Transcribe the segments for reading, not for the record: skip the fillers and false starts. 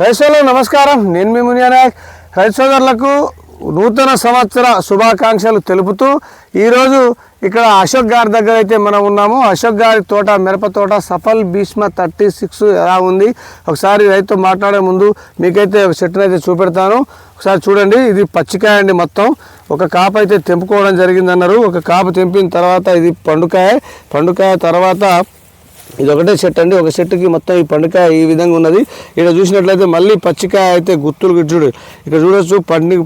రైతు నమస్కారం. నేను మీ మునియా నాయక్. రైతు సోదరులకు నూతన సంవత్సర శుభాకాంక్షలు తెలుపుతూ ఈరోజు ఇక్కడ అశోక్ గారి దగ్గర అయితే మనం ఉన్నాము. అశోక్ గారి తోట, మిరప తోట సఫల్ భీష్మ 36 ఎలా ఉంది ఒకసారి రైతుతో మాట్లాడే ముందు మీకైతే ఒక చెట్టును అయితే చూపెడతాను. ఒకసారి చూడండి. ఇది పచ్చికాయ అండి. మొత్తం ఒక కాపు అయితే తెంపుకోవడం జరిగిందన్నారు. ఒక కాపు తెంపిన తర్వాత ఇది పండుకాయ తర్వాత ఇది ఒకటే చెట్టు అండి. ఒక చెట్టుకి మొత్తం ఈ పండుకాయ ఈ విధంగా ఉన్నది. ఇక్కడ చూసినట్లయితే మళ్ళీ పచ్చికాయ అయితే గుత్తులు చూడు, ఇక్కడ చూడొచ్చు.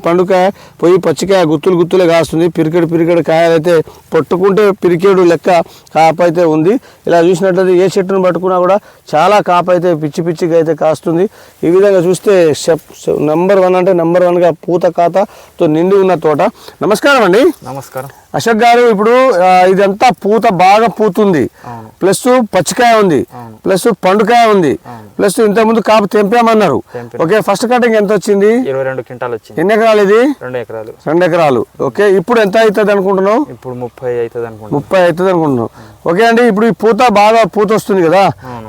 పండుకాయ పోయి పచ్చికాయ గుత్తులే కాస్తుంది. పిరికెడు కాయలు అయితే పట్టుకుంటే పిరికెడు లెక్క కాపు అయితే ఉంది. ఇలా చూసినట్లయితే ఏ చెట్టును పట్టుకున్నా కూడా చాలా కాపు అయితే పిచ్చిగా అయితే కాస్తుంది. ఈ విధంగా చూస్తే నెంబర్ 1 అంటే నెంబర్ 1గా పూత ఖాతాతో నిండి ఉన్న తోట. నమస్కారం అండి. నమస్కారం అశోక్ గారు. ఇప్పుడు ఇదంతా పూత బాగా పూతుంది, ప్లస్ పచ్చికాయ ఉంది, ప్లస్ పండుకాయ ఉంది, ప్లస్ ఇంతకుముందు కాపు తెంపామన్నారు. ఓకే, ఫస్ట్ కటింగ్ ఎంత వచ్చింది? 22 క్వింటాల్ వచ్చింది. ఎన్ని ఎకరాలు ఇది? 2 ఎకరాలు. ఓకే, ఇప్పుడు ఎంత అవుతుంది అనుకుంటున్నావు? ఇప్పుడు 30 అవుతుంది అనుకుంటున్నావు. ఓకే అండి. ఇప్పుడు ఈ పూత బాగా పూత వస్తుంది కదా,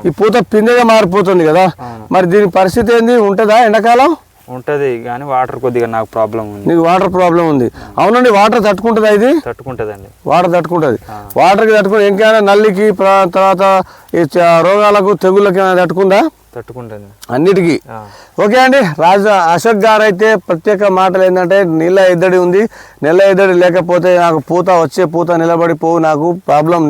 ఈ పూత పిందెగా మారిపోతుంది కదా, మరి దీని పరిస్థితి ఏంది? ఉంటుందా ఎండాకాలం? ఉంటది కానీ వాటర్ కొద్దిగా నాకు ప్రాబ్లం ఉంది. నీకు వాటర్ ప్రాబ్లం ఉంది? అవునండి. వాటర్ తట్టుకుంటుందా ఇది? తట్టుకుంటదండి. వాటర్ తట్టుకుంటుంది. వాటర్కి తట్టుకుని ఇంకేమైనా నల్లికి తర్వాత ఈ రోగాలకు తెగుళ్ళకి తట్టుకుందా? తట్టుకుంటుంది అన్నిటికీ. ఓకే అండి. అశోక్ గారు అయితే ప్రత్యేక మాటలు ఏంటంటే నీళ్ళ ఎద్దడి ఉంది. నీళ్ళ ఎద్దడి లేకపోతే నాకు పూత నిలబడిపోవు, నాకు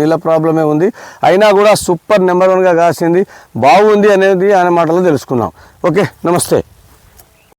నీళ్ళ ప్రాబ్లమే ఉంది. అయినా కూడా సూపర్ నెంబర్ 1గా కాసింది, బాగుంది అనేది ఆయన మాటలు తెలుసుకున్నాం. ఓకే, నమస్తే.